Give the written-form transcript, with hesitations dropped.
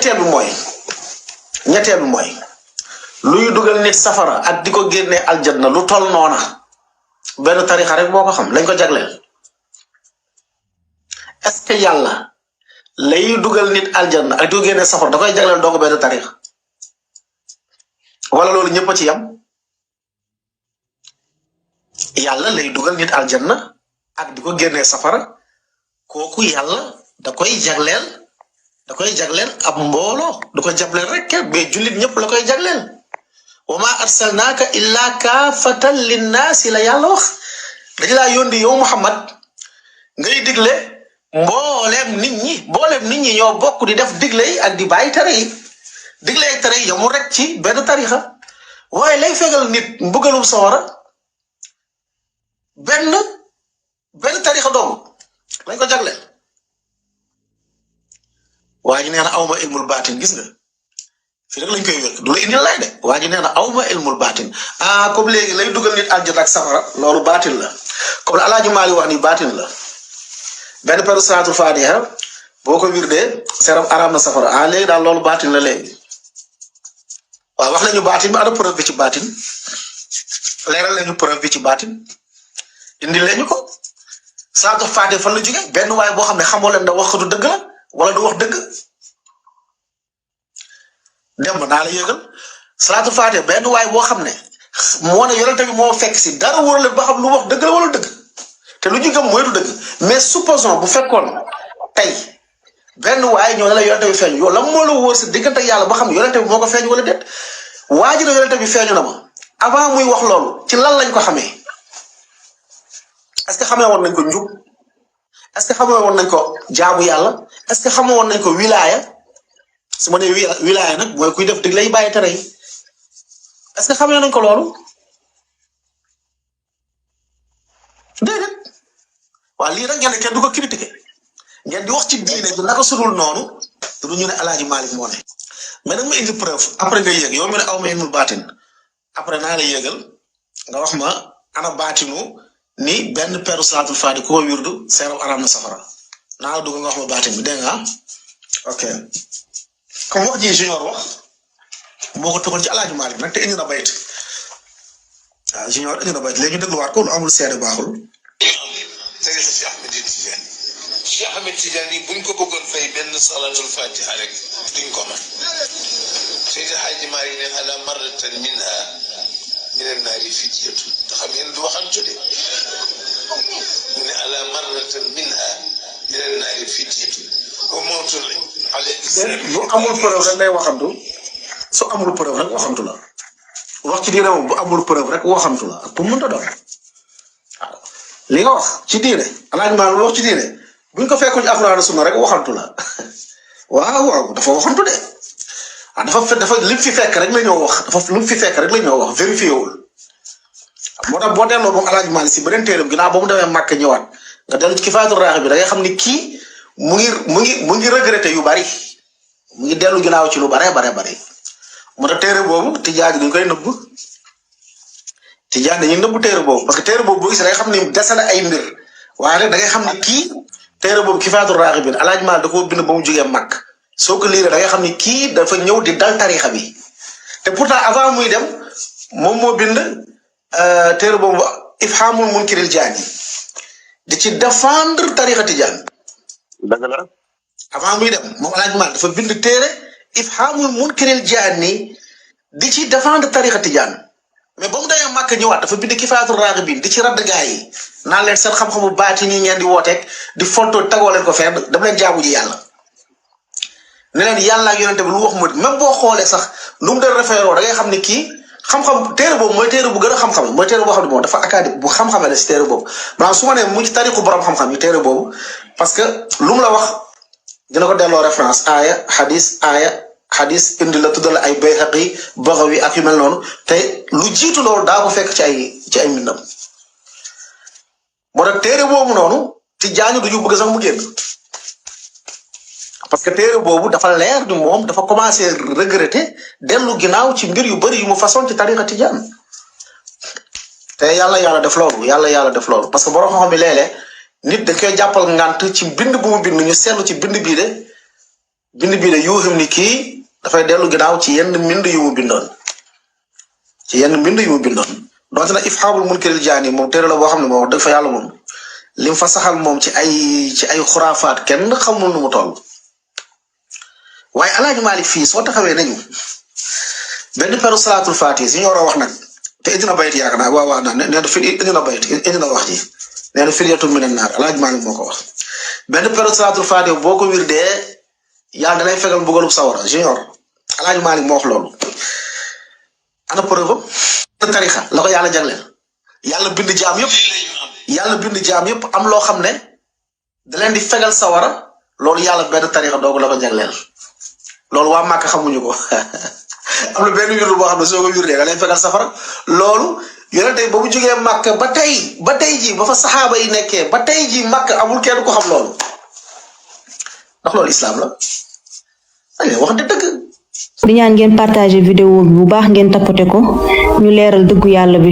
ñetteel bi mooy luy dugal nit safara ak di ko génne aljanna lu toll noona benn tarixa rek boo ko xam lañ ko jagleel est-ce que yàlla lay dugal nit aljanna ak di ko génne safara da koy jagleel doo ko benn tarixa wala loolu ñëpp a ci yam yàlla lay dugal nit aljanna ak di ko génne safara kooku yàlla da koy jagleel ab mbooloo du ko jagleel rek mais jullit ñëpp la koy jagleel wa ma arsalnaaka illa kaafatan linnaasi la yàlla wax dañu laa yónni yow Muhammad ngay digle mbooleem nit ñi ñoo bokk di def digle yi ak di bàyyi tere yi digle ak tere yi yamul rek ci benn tarixa waaye lay fegal nit mbugalum sawara benn tarixa doomu lañ ko jagleel waa ji nee na awma ilmul baatin gis nga fii rek lañ koy wér du la indil lay de waa ji nee na awma ilmul baatin comme léegi lay dugal nit aljana ak safara loolu baatin la comme la Alaaji Maali wax ni baatin la benn peru salaatul faatiha boo ko wirdee seram araam na safara léegi daal loolu baatin la léegi waaw wax nañu baatin bi ana preuve bi ci baatin leeral lañu preuve bi ci baatin indi lañu ko salaatul faatiha fan la jóge benn waaye boo xam ne xamoo leen da wax du dëgg la wala du wax dëgg dem naa la yëgal salaatul faatiha benn waaye boo xam ne moo ne yonente bi moo fekk si dara wóor leen ba xam lu wax dëgg la wala dëgg te lu ñu gëm mooy du dëgg mais supposons bu fekkoon tey benn waaye ñoo ne la yonente bi feeñu yow la moo la wóor si diggante yàlla ba xam yonente bi moo ko feeñu wala déet waa ji ne yonente bi feeñu na ma avant muy wax loolu ci lan lañ ko xamee est-ce que xamee woon nañ ko njub est-ce que xamee woon nañ ko jaamu yàlla est-ce que xamee woon nañ ko wilaaya su ma nee wilaaya nag mooy kuy def dig lay bàyyi tere yi est-ce que xamee nañ ko loolu déedéet waaw lii rek ngeen ne kenn du ko critiquer ngeen di wax ci diine bi naka sudul noonu du ñu ne Alaaji Malick moo ne mais nag ma indi preuve après nga yéeg yow mi ne aw ma ilmul baatin après naa la yéegal nga wax ma ana baatinu ni benn peru salaatul faati ko wirdu seeram araam na safara naa la dugg nga wax ma baatin bi dégg nga ok comme wax ji junior wax moo ko toxal ci Alaaji Malick nag te indi na bayt waaw junior indi na bayt léegi ñu dégluwaat ko lu amul seede baaxul tarixa Cheikh Ahmed Tidiane buñ ko bëggoon fay benn salaatul fatiha rek duñ ko mën Seydi Hadji Malick ne ala marratan minha min an-naari fidyatu te xam ngeen du waxantu de mu ne ala marratan minha min an-naari fidyatu wa mawtun bu amul preuve rek day waxantu su amul preuve rek waxantu la wax ci diine moom bu amul preuve rek waxantu la ak bu mënta doon waaw li nga wax ci diine Alaaji Malick wax ci diine buñ ko fekkoon ci Alxuraan sunna rek waxantu la waaw dafa waxantu de dafa lim fi fekk rek la ñoo wax lim fi fekk rek la ñoo wax vérifié wul moo tax boo delloo moom Alaaji Malick si beneen téeram ginnaaw ba mu demee Màkk ñëwaat nga dellu ci Kifaayatul Raaxibiin bi da ngay xam ni kii mu ngi regretté yu bari mu ngi dellu ginnaaw ci lu bare moo tax téere boobu tijaan dañ koy nëbb tijaan dañuy nëbb téere boobu parce que téere boobu boo gisee da ngay xam ni dese na ay mbir waaye nag da ngay xam ni kii téere boobu Kifaayatul Raaxibiin Alaaji Malick da koo bind ba mu jógee Màkk soo ko liiree da ngay xam ni kii dafa ñëw di dal tarixa bi te pourtant avant muy dem moom moo bind téere boobu Ifhaamul Munkiril Jaani di ci défendre tarixa tijaan dëgg la avant muy dem moom Alaaji Malick dafa bind téere Ifhaamul Munkiril Jaani di ci défendre tarixa tijaan mais ba mu demee Màkk ñëwaat dafa bind Kifaayatul Raaxibiin di ci radd gaa yi naan leen seen xam-xamu baati nii ngeen di wooteeg di fontoo tagoo leen ko fee dama leen jaamu ji yàlla ne leen yàlla ak yonente bi lu wax mu même boo xoolee sax lu mu doon référé da ngay xam ne kii xam-xam téere boobu mooy téere bu gën a xam-xam mooy téere boo xam ne moom dafa académique bu xam-xamee la si téere boobu maanaam su ma nee mu ci tariqu borom xam-xam yi téere boobu parce que lu mu la wax dina ko delloo référence aaya xadis indi la tuddal ay Bayhaqi Bagawi ak yu mel noonu te lu jiitu loolu daa ko fekk ci ay mbindam moo tax téere boobu noonu ci jaañu du ñu bëgg sax mu génn parce que téere boobu dafa leer ni moom dafa commencé regretter dellu ginnaaw ci mbir yu bëri yu mu façon ci tariqa tijaan te yàlla def loolu parce que borom xam-xam bi léeg-léeg nit dañ koy jàppal ngant ci bind bu mu bind ñu seetlu ci bind bii de bind bi ne yuuxim ni kii dafay dellu ginnaaw ci yenn mbind yu mu bindoon donte nag ifhaamul munkiril jaani moom téere la boo xam ne moo wax dëgg fa yàlla moom lim fa saxal moom ci ay xuraafaat kenn xamul nu mu toll waaye Alaaji Malik fii soo taxawee nañu benn peru salaatul faati si ñu war a wax nag te indi na bayit yaakaar naa waaw nee na fi indi na bayit indi na wax ji nee na firyatun minan naar Alaaji Malik moo ko wax benn peru salaatul faati boo ko wirdee yàlla da lay fegal mbugalu sawara junior Alaaji Malik moo wax loolu ana preuve tarixa la ko yàlla jagleel yàlla bind jaam yëpp am loo xam ne da leen di fegal sawara loolu yàlla benn tarixa doogu la ko jagleel loolu waa Màkka xamuñu ko am na benn wirdu boo xam ne soo ko wirdee da lay fegal safara loolu yonente ba mu jógee Màkka ba tey ji ba fa saxaaba yi nekkee ba tey ji Màkka amul kenn ko xam loolu ndax loolu islam la ay wax dëgg di ñaan ngeen partager vidéo bi bu baax ngeen tapoter ko ñu leeral dëggu yàlla bi